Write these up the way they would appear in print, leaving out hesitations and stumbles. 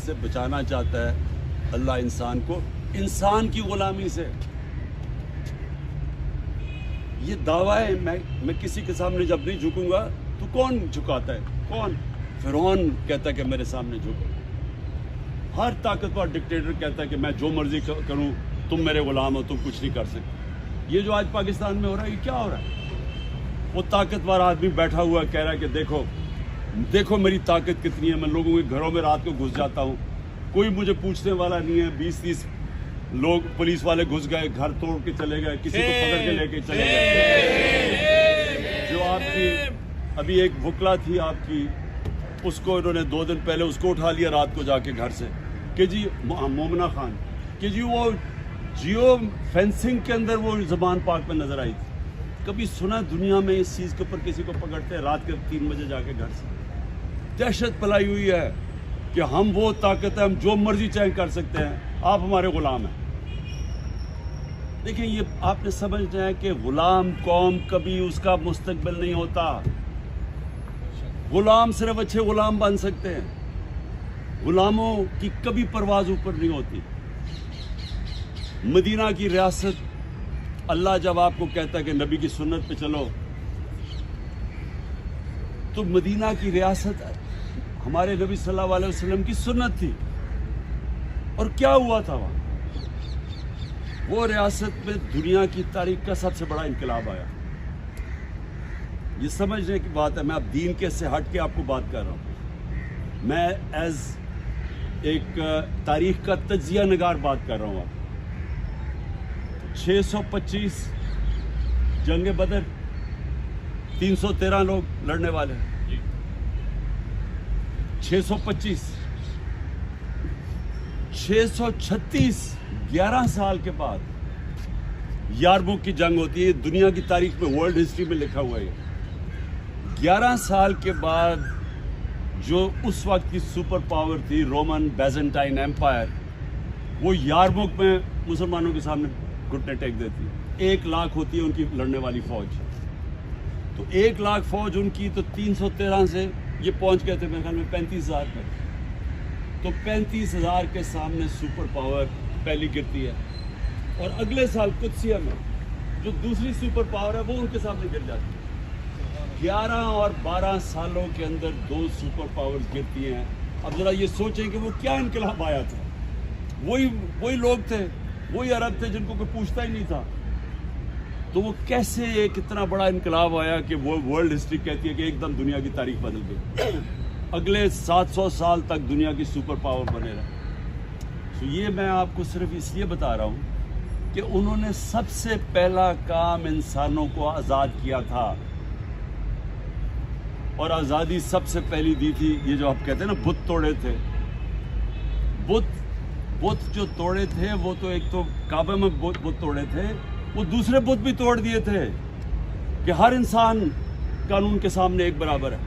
سے بچانا چاہتا ہے اللہ انسان کو انسان کی غلامی سے. یہ دعویٰ ہے میں کسی کے سامنے جب نہیں جھکوں گا تو کون جھکاتا ہے؟ کون؟ فرعون کہتا ہے کہ میرے سامنے جھکو. ہر طاقتور ڈکٹیٹر کہتا ہے کہ میں جو مرضی کروں، تم میرے غلام ہو، تم کچھ نہیں کر سکتے. یہ جو آج پاکستان میں ہو رہا ہے یہ کیا ہو رہا ہے؟ وہ طاقتور آدمی بیٹھا ہوا کہہ رہا ہے کہ دیکھو میری طاقت کتنی ہے، میں لوگوں کے گھروں میں رات کو گھس جاتا ہوں، کوئی مجھے پوچھنے والا نہیں ہے. 20-30 لوگ پولیس والے گھس گئے، گھر توڑ کے چلے گئے، کسی کو پکڑ کے لے کے چلے گئے. جو آپ کی ابھی ایک بھکلا تھی آپ کی، اس کو انہوں نے 2 دن پہلے اس کو اٹھا لیا رات کو جا کے گھر سے کہ جی مومنہ خان کہ جی وہ جیو فینسنگ کے اندر وہ زبان پاک میں نظر آئی تھی. کبھی سنا دنیا میں اس چیز کے اوپر کسی کو پکڑتے ہیں رات کے 3 بجے جا کے گھر سے؟ دہشت پھیلائی ہوئی ہے کہ ہم وہ طاقت ہے، ہم جو مرضی چاہے کر سکتے ہیں، آپ ہمارے غلام ہیں. دیکھیں یہ آپ نے سمجھنا ہے کہ غلام قوم کبھی اس کا مستقبل نہیں ہوتا. غلام صرف اچھے غلام بن سکتے ہیں، غلاموں کی کبھی پرواز اوپر نہیں ہوتی. مدینہ کی ریاست اللہ جب آپ کو کہتا ہے کہ نبی کی سنت پہ چلو، تو مدینہ کی ریاست ہمارے نبی صلی اللہ علیہ وسلم کی سنت تھی. اور کیا ہوا تھا وہاں؟ وہ ریاست میں دنیا کی تاریخ کا سب سے بڑا انقلاب آیا. یہ سمجھنے کی بات ہے. میں اب دین کے سے ہٹ کے آپ کو بات کر رہا ہوں. میں ایز ایک تاریخ کا تجزیہ نگار بات کر رہا ہوں. آپ 625 جنگ بدر، 313 لوگ لڑنے والے ہیں. 625 636 11 سال کے بعد یارموک کی جنگ ہوتی ہے. دنیا کی تاریخ میں ورلڈ ہسٹری میں لکھا ہوا ہے. 11 سال کے بعد جو اس وقت کی سپر پاور تھی رومن بیزنٹائن ایمپائر، وہ یارموک میں مسلمانوں کے سامنے گھٹنے ٹیک دیتی ہے. 1 لاکھ ہوتی ہے ان کی لڑنے والی فوج. تو 1 لاکھ فوج ان کی، تو 313 سے یہ پہنچ گئے تھے میرے خیال میں 35,000 پر. تو 35,000 کے سامنے سپر پاور پہلی گرتی ہے. اور اگلے سال قدسیہ میں جو دوسری سپر پاور ہے وہ ان کے سامنے گر جاتی ہے. 11 اور 12 سالوں کے اندر 2 سپر پاورز گرتی ہیں. اب ذرا یہ سوچیں کہ وہ کیا انقلاب آیا تھا. وہی لوگ تھے، وہی عرب تھے جن کو کوئی پوچھتا ہی نہیں تھا. تو وہ کیسے ایک اتنا بڑا انقلاب آیا کہ وہ ورلڈ ہسٹری کہتی ہے کہ ایک دم دنیا کی تاریخ بدل گئی. اگلے 700 سال تک دنیا کی سپر پاور بنے رہا. تو یہ میں آپ کو صرف اس لیے بتا رہا ہوں کہ انہوں نے سب سے پہلا کام انسانوں کو آزاد کیا تھا. اور آزادی سب سے پہلی دی تھی یہ جو آپ کہتے ہیں نا بت توڑے تھے. بت جو توڑے تھے وہ تو ایک تو کعبہ میں بت توڑے تھے، وہ دوسرے بت بھی توڑ دیے تھے کہ ہر انسان قانون کے سامنے ایک برابر ہے.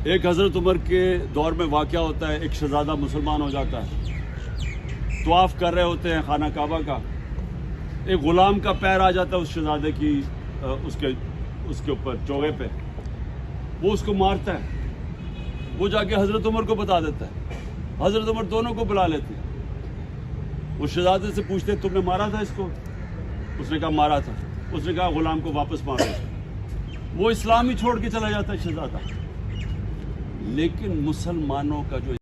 ایک حضرت عمر کے دور میں واقعہ ہوتا ہے، ایک شہزادہ مسلمان ہو جاتا ہے، طواف کر رہے ہوتے ہیں خانہ کعبہ کا. ایک غلام کا پیر آ جاتا ہے اس شہزادے کی اس کے اوپر چوغے پہ. وہ اس کو مارتا ہے. وہ جا کے حضرت عمر کو بتا دیتا ہے. حضرت عمر دونوں کو بلا لیتے. وہ شہزادے سے پوچھتے تم نے مارا تھا اس کو؟ اس نے کہا مارا تھا. اس نے کہا غلام کو واپس مارو. وہ اسلام ہی چھوڑ کے چلا جاتا ہے شہزادہ. لیکن مسلمانوں کا جو